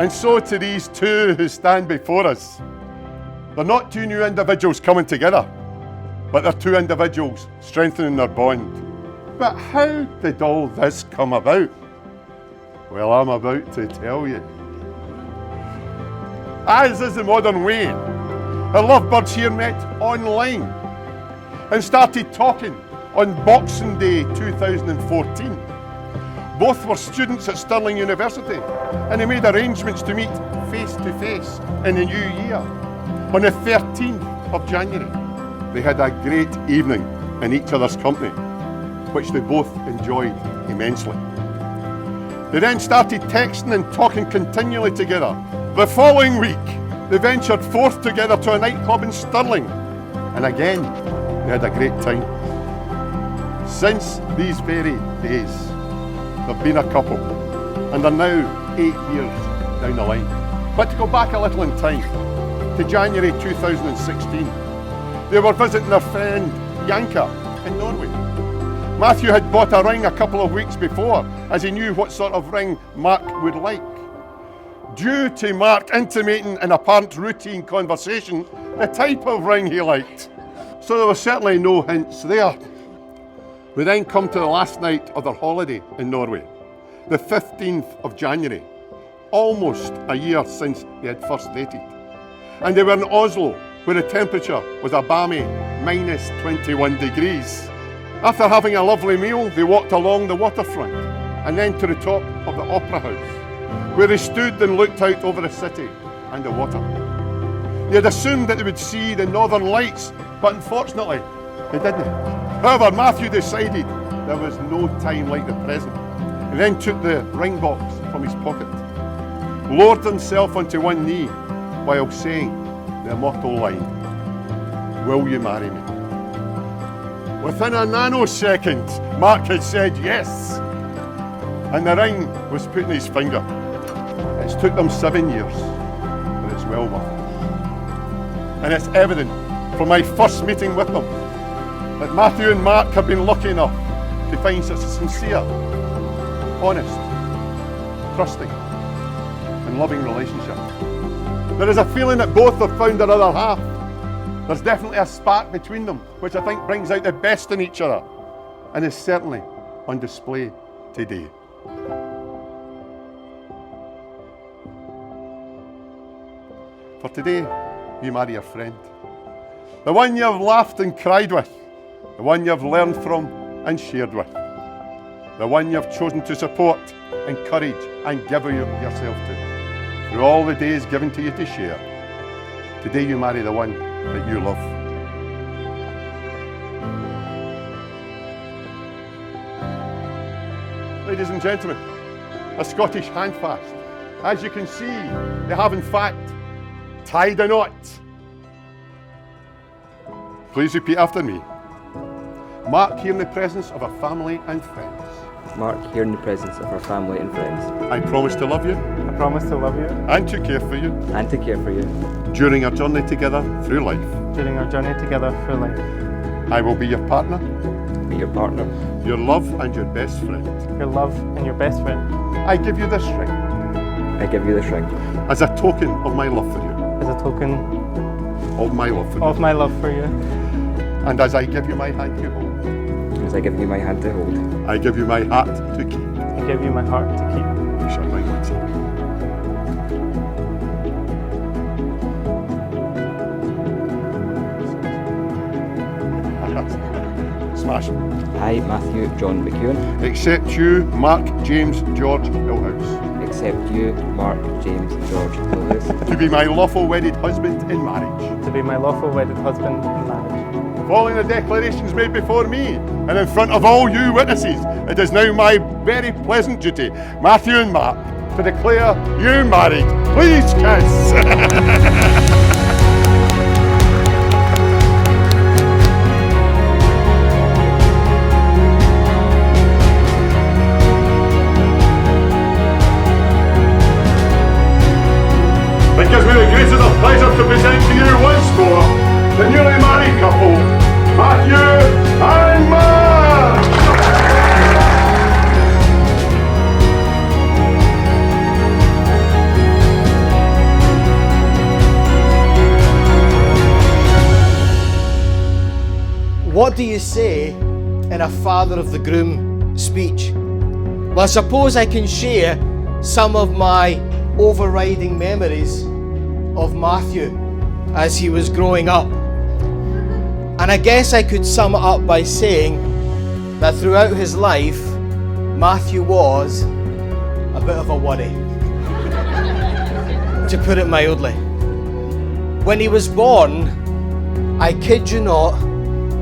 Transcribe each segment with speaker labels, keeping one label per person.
Speaker 1: And so to these two who stand before us. They're not two new individuals coming together, but they're two individuals strengthening their bond. But how did all this come about? Well, I'm about to tell you. As is the modern way, the lovebirds here met online and started talking on Boxing Day 2014. Both were students at Stirling University, and they made arrangements to meet face to face in the new year on the 13th of January. They had a great evening in each other's company, which they both enjoyed immensely. They then started texting and talking continually together. The following week, they ventured forth together to a nightclub in Stirling, and again, they had a great time. Since these very days, they've been a couple, and are now 8 years down the line. But to go back a little in time, to January 2016, they were visiting their friend Janka in Norway. Matthew had bought a ring a couple of weeks before, as he knew what sort of ring Marc would like. Due to Marc intimating in apparent routine conversation the type of ring he liked. So there were certainly no hints there. We then come to the last night of their holiday in Norway, the 15th of January, almost a year since they had first dated. And they were in Oslo, where the temperature was a balmy minus 21 degrees. After having a lovely meal, they walked along the waterfront and then to the top of the Opera House, where they stood and looked out over the city and the water. They had assumed that they would see the Northern Lights, but unfortunately, they didn't. However, Matthew decided there was no time like the present. He then took the ring box from his pocket, lowered himself onto one knee while saying the immortal line, "Will you marry me?" Within a nanosecond, Marc had said yes, and the ring was put in his finger. It's took them 7 years, but it's well worth it. And it's evident from my first meeting with them that Matthew and Marc have been lucky enough to find such a sincere, honest, trusting, and loving relationship. There is a feeling that both have found their other half. There's definitely a spark between them, which I think brings out the best in each other, and is certainly on display today. For today, you marry your friend. The one you've laughed and cried with, the one you've learned from and shared with, the one you've chosen to support, encourage and give yourself to, through all the days given to you to share. Today you marry the one that you love. Ladies and gentlemen, a Scottish handfast. As you can see, they have in fact tied a knot. Please repeat after me. Marc, here in the presence of our family and friends.
Speaker 2: Marc, here in the presence of our family and friends.
Speaker 1: I promise to love you.
Speaker 3: I promise to love you.
Speaker 1: And to care for you.
Speaker 2: And to care for you.
Speaker 1: During our journey together through life.
Speaker 3: During our journey together through life.
Speaker 1: I will be your partner.
Speaker 2: Be your partner.
Speaker 1: Your love and your best friend.
Speaker 3: Your love and your best friend.
Speaker 1: I give you this ring.
Speaker 2: I give you this ring.
Speaker 1: As a token of my love for you.
Speaker 3: As a token
Speaker 1: of my love for you.
Speaker 3: Of my love for you.
Speaker 1: And as I give you my hand to hold.
Speaker 2: As I give you my hand to hold.
Speaker 1: I give you my heart to keep.
Speaker 3: I give you my heart to keep.
Speaker 1: You shall bring one side. Smash.
Speaker 2: I, Matthew John McEwen.
Speaker 1: Accept you, Marc James George Hillhouse.
Speaker 2: Accept you, Marc James George Hillhouse.
Speaker 1: To be my lawful wedded husband in marriage.
Speaker 3: To be my lawful wedded husband in marriage.
Speaker 1: Following the declarations made before me and in front of all you witnesses, it is now my very pleasant duty, Matthew and Marc, to declare you married. Please kiss. It gives me the greatest of pleasure to present to you once more the newly married couple, Matthew and Marc!
Speaker 4: What do you say in a father of the groom speech? Well, I suppose I can share some of my overriding memories of Matthew as he was growing up. And I guess I could sum it up by saying that throughout his life, Matthew was a bit of a worry, to put it mildly. When he was born, I kid you not,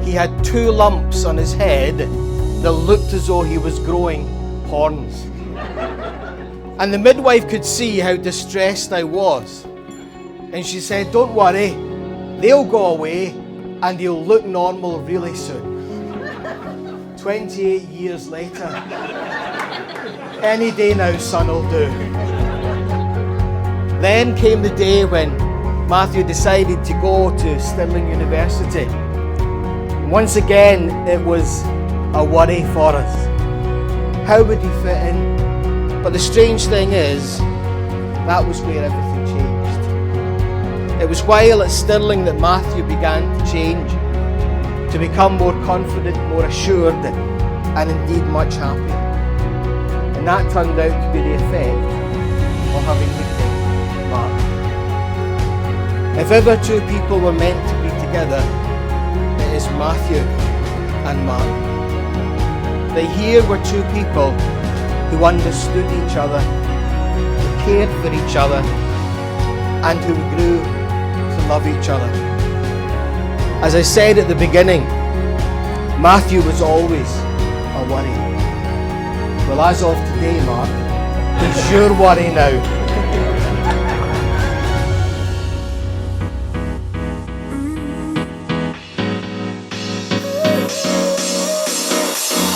Speaker 4: he had 2 lumps on his head that looked as though he was growing horns. And the midwife could see how distressed I was. And she said, "Don't worry, they'll go away and he'll look normal really soon." 28 years later, any day now, son, will do. Then came the day when Matthew decided to go to Stirling University. Once again, it was a worry for us. How would he fit in? But the strange thing is, that was where everything changed. It was while at Stirling that Matthew began to change, to become more confident, more assured, and indeed much happier. And that turned out to be the effect of having met Mark. If ever 2 people were meant to be together, it is Matthew and Mark. That here were 2 people who understood each other, who cared for each other, and who grew to love each other. As I said at the beginning, Matthew was always a worry. Well, as of today, Mark, he's your worry now.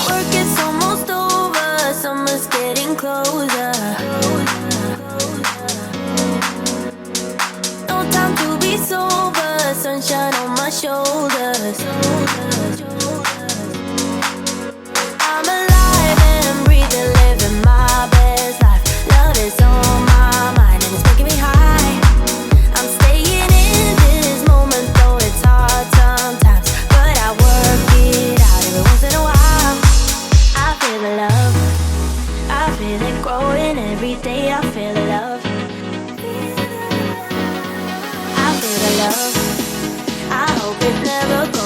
Speaker 5: Work is almost over, summer's getting closer. No time to be sober, sunshine on my shoulders. I'm alive and breathing, living my best life. Love is on my mind and it's making me high. I'm staying in this moment, though it's hard sometimes, but I work it out every once in a while. I feel the love, I feel it growing every day. I feel the love, I feel the love. I hope it never goes.